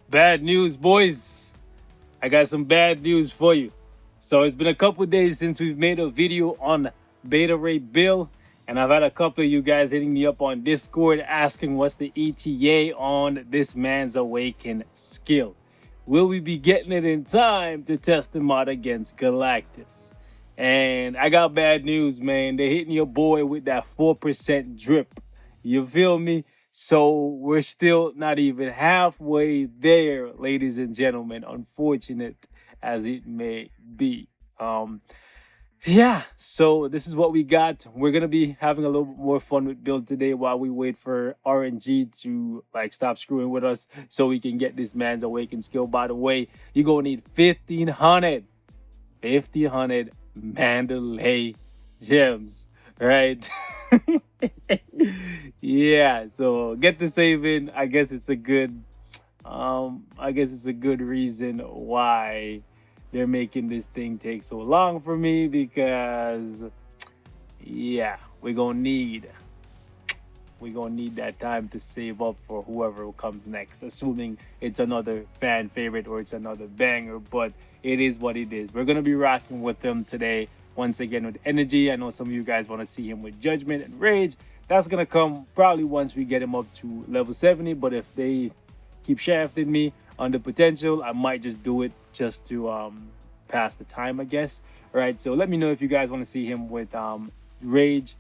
Bad news, boys. I got some bad news for you. So it's been a couple days since we've made a video on Beta Ray Bill, and I've had a couple of you guys hitting me up on Discord asking what's the ETA on this man's awakened skill. Will we be getting it in time to test him out against Galactus? And I got bad news, man. They're hitting your boy with that 4% drip. You feel me? So we're still not even halfway there, ladies and gentlemen, unfortunate as it may be. Yeah, so this is what we got. We're gonna be having a little bit more fun with build today while we wait for RNG to stop screwing with us so we can get this man's awakened skill. By the way, you're gonna need 1500 Mandalay gems, right? Yeah, so get the saving. I guess it's a good reason why they're making this thing take so long for me, because yeah, we're gonna need that time to save up for whoever comes next, assuming it's another fan favorite or it's another banger. But it is what it is. We're gonna be rocking with them today once again with energy. I know some of you guys want to see him with judgment and rage. That's gonna come probably once we get him up to level 70. But if they keep shafting me on the potential, I might just do it just to pass the time, I guess. All right, so let me know if you guys want to see him with rage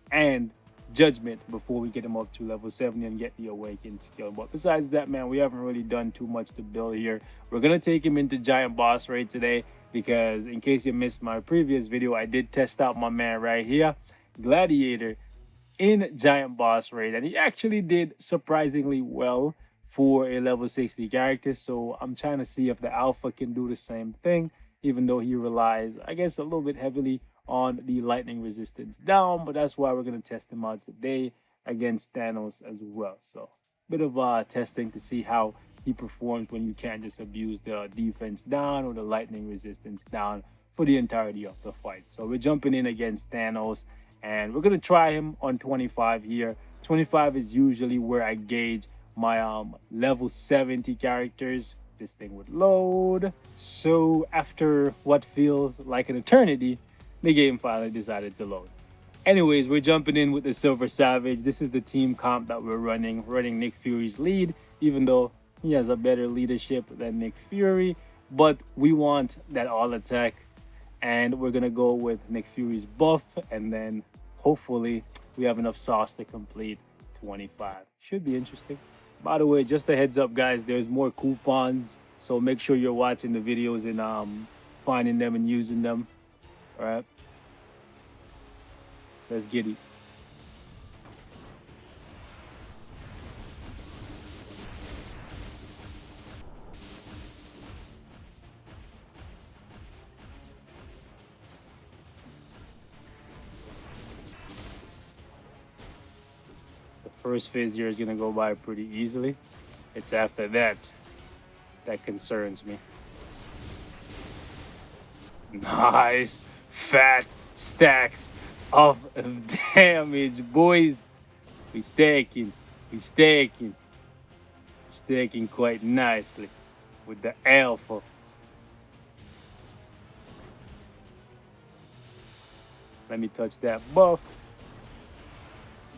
and judgment before we get him up to level 70 and get the awakened skill. But besides that, man, we haven't really done too much to build here. We're gonna take him into giant boss raid today, because in case you missed my previous video, I did test out my man right here, Gladiator, in giant boss raid, and he actually did surprisingly well for a level 60 character. So I'm trying to see if the alpha can do the same thing, even though he relies, I guess, a little bit heavily on the lightning resistance down. But that's why we're going to test him out today against Thanos as well. So bit of testing to see how he performs when you can't just abuse the defense down or the lightning resistance down for the entirety of the fight. So we're jumping in against Thanos, and we're going to try him on 25 here. 25 is usually where I gauge my level 70 characters. This thing would load. So after what feels like an eternity, the game finally decided to load. Anyways, we're jumping in with the Silver Savage. This is the team comp that we're running Nick Fury's lead, even though he has a better leadership than Nick Fury. But we want that all attack, and we're gonna go with Nick Fury's buff, and then hopefully we have enough sauce to complete 25. Should be interesting. By the way, just a heads up, guys, there's more coupons, so make sure you're watching the videos and finding them and using them. All right, let's get it. The first phase here is gonna go by pretty easily. It's after that that concerns me. Nice fat stacks of damage, boys. We staking quite nicely with the alpha. Let me touch that buff.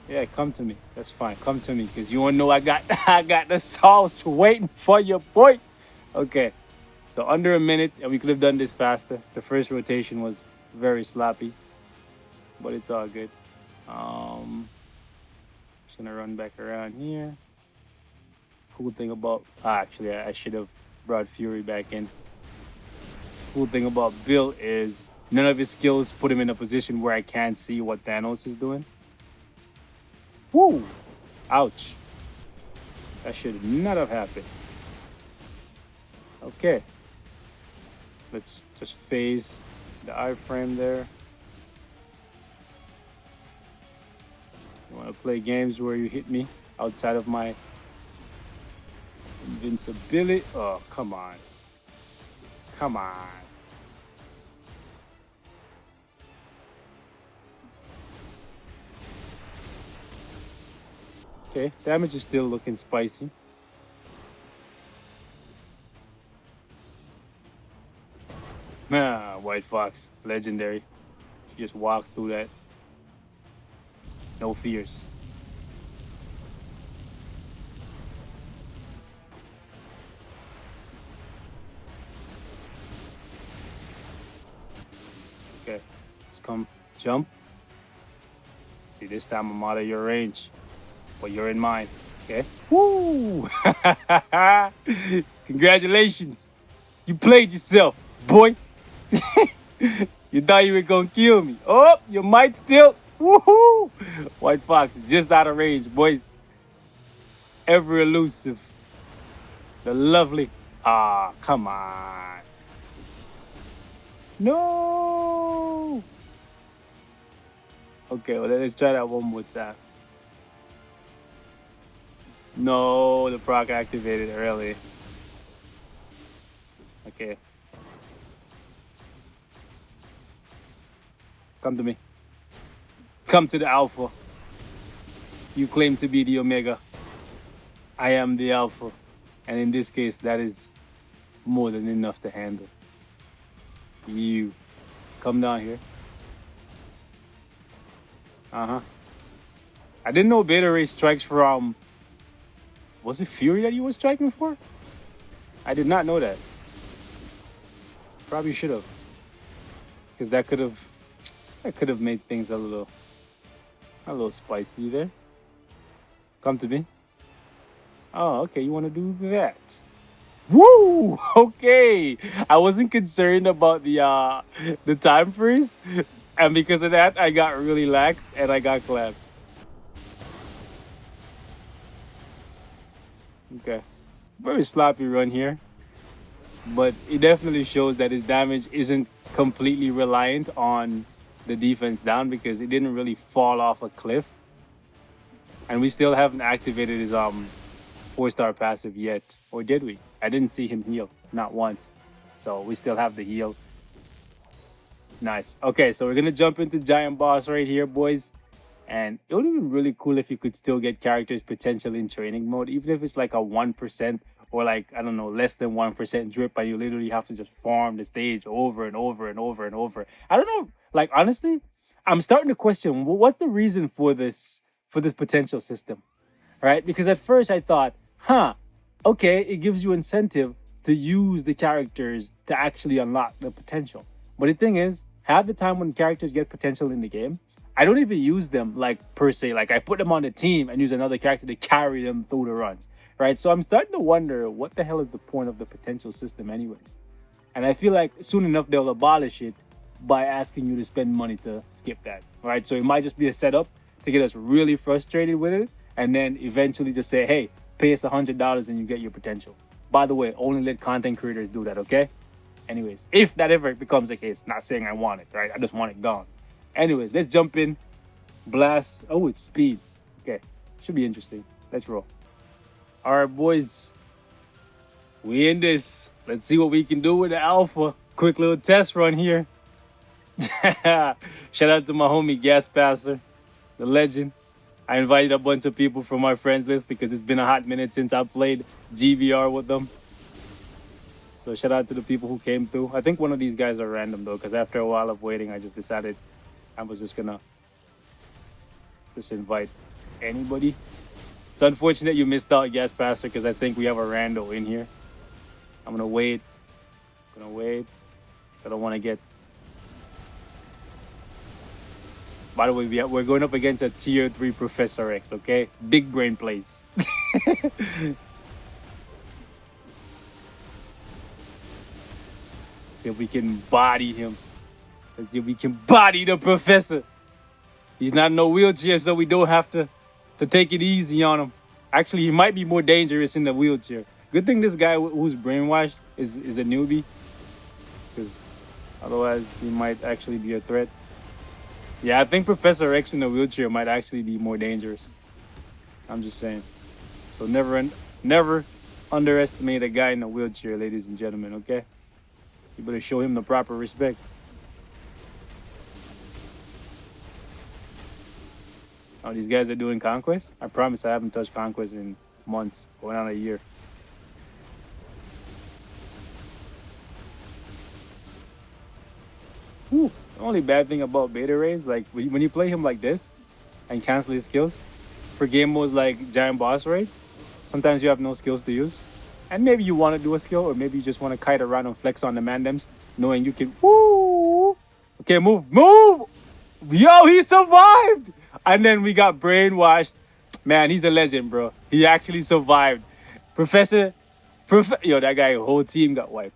Yeah, come to me. That's fine. Come to me, because you wanna know I got the sauce waiting for you, boy. Okay. So under a minute, and we could have done this faster. The first rotation was very sloppy, but it's all good. Just gonna run back around here. Cool thing about, actually, I should have brought Fury back in. Cool thing about Bill is none of his skills put him in a position where I can't see what Thanos is doing. Woo! Ouch. That should not have happened. Okay. Let's just phase the iframe there. You want to play games where you hit me outside of my invincibility? Oh, come on. Come on. Okay, damage is still looking spicy. Ah, White Fox, legendary. She just walked through that. No fears. Okay, let's come jump. See, this time I'm out of your range, but you're in mine. Okay. Woo! Congratulations. You played yourself, boy. You thought you were gonna kill me. Oh, you might still. Woohoo! White Fox just out of range, boys. Ever elusive. The lovely. Ah, come on. No. Okay, well, let's try that one more time. No, the proc activated early. Okay. Come to me. Come to the Alpha. You claim to be the Omega. I am the Alpha. And in this case, that is more than enough to handle. You. Come down here. Uh-huh. I didn't know Beta Ray strikes from... Was it Fury that you were striking for? I did not know that. Probably should have. Because that could have made things a little spicy there. Come to me. Oh, okay, you want to do that. Woo! Okay. I wasn't concerned about the time freeze. And because of that, I got really laxed and I got clapped. Okay. Very sloppy run here. But it definitely shows that his damage isn't completely reliant on the defense down because it didn't really fall off a cliff. And we still haven't activated his 4-star passive yet. Or did we? I didn't see him heal. Not once. So we still have the heal. Nice. Okay, so we're going to jump into Giant Boss right here, boys. And it would have been really cool if you could still get characters potential in training mode, even if it's like a 1% or like, I don't know, less than 1% drip, and you literally have to just farm the stage over and over and over and over. I don't know. Like, honestly, I'm starting to question what's the reason for this potential system, right? Because at first I thought, okay, it gives you incentive to use the characters to actually unlock the potential. But the thing is, half the time when characters get potential in the game, I don't even use them like per se. Like I put them on the team and use another character to carry them through the runs, right? So I'm starting to wonder what the hell is the point of the potential system anyways? And I feel like soon enough they'll abolish it by asking you to spend money to skip that, right? So it might just be a setup to get us really frustrated with it and then eventually just say, hey, pay us $100 and you get your potential. By the way, only let content creators do that, okay? Anyways, if that ever becomes the case, not saying I want it, right? I just want it gone. Anyways, let's jump in. Blast. Oh, it's speed. Okay, should be interesting. Let's roll. All right, boys. We in this. Let's see what we can do with the Alpha. Quick little test run here. Shout out to my homie Gas Passer, the legend. I invited a bunch of people from my friends list because it's been a hot minute since I played GVR with them. So shout out to the people who came through. I think one of these guys are random though, because after a while of waiting, I just decided I was just gonna invite anybody. It's unfortunate you missed out, Gas Passer, because I think we have a rando in here. I'm gonna wait. I don't want to get... By the way, we're going up against a tier 3 Professor X, okay? Big brain plays. See if we can body him. Let's see if we can body the professor. He's not in no wheelchair, so we don't have to take it easy on him. Actually, he might be more dangerous in the wheelchair. Good thing this guy who's brainwashed is a newbie, because otherwise he might actually be a threat. Yeah, I think Professor X in the wheelchair might actually be more dangerous. I'm just saying. So never underestimate a guy in a wheelchair, ladies and gentlemen, okay? You better show him the proper respect. Oh, these guys are doing Conquest? I promise I haven't touched Conquest in months, going on a year. Whew. The only bad thing about beta rays, like when you play him like this and cancel his skills for game modes like Giant Boss Raid, sometimes you have no skills to use. And maybe you want to do a skill, or maybe you just want to kite around and flex on the mandems, knowing you can. Woo! Okay, move, move! Yo, he survived! And then we got brainwashed. Man, he's a legend, bro. He actually survived. Professor, yo, that guy, whole team got wiped.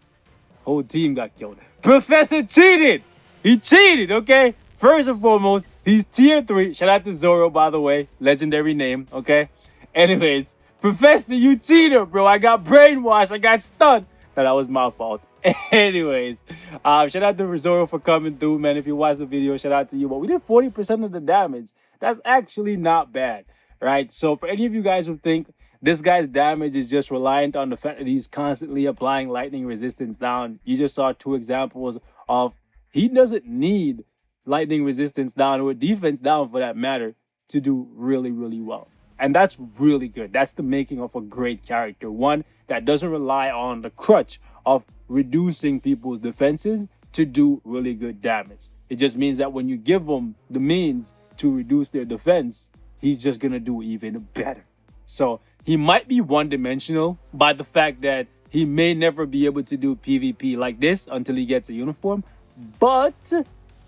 Whole team got killed. Professor cheated. He cheated, okay? First and foremost, he's tier 3. Shout out to Zoro, by the way. Legendary name, okay? Anyways, Professor, you cheater, bro. I got brainwashed. I got stunned. No, that was my fault. Anyways, shout out to Zoro for coming through, man. If you watched the video, shout out to you. But we did 40% of the damage. That's actually not bad, right? So for any of you guys who think this guy's damage is just reliant on the fact that he's constantly applying lightning resistance down, you just saw 2 examples of he doesn't need lightning resistance down or defense down for that matter to do really, really well. And that's really good. That's the making of a great character. One that doesn't rely on the crutch of reducing people's defenses to do really good damage. It just means that when you give him the means to reduce their defense, he's just going to do even better. So he might be one-dimensional by the fact that he may never be able to do PvP like this until he gets a uniform, but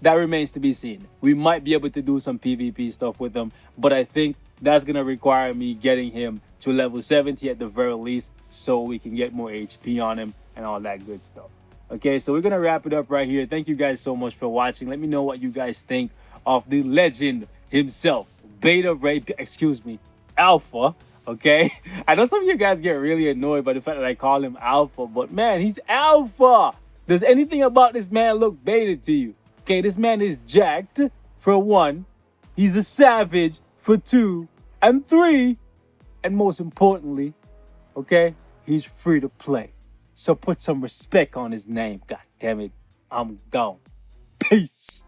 that remains to be seen. We might be able to do some PvP stuff with him, but I think that's going to require me getting him to level 70 at the very least so we can get more HP on him and all that good stuff. Okay, so we're going to wrap it up right here. Thank you guys so much for watching. Let me know what you guys think of the legend himself, Alpha. Okay, I know some of you guys get really annoyed by the fact that I call him Alpha, but man, he's Alpha. Does anything about this man look beta to you? Okay, this man is jacked for 1. He's a savage for 2 and 3. And most importantly, okay, he's free to play. So put some respect on his name. God damn it. I'm gone. Peace.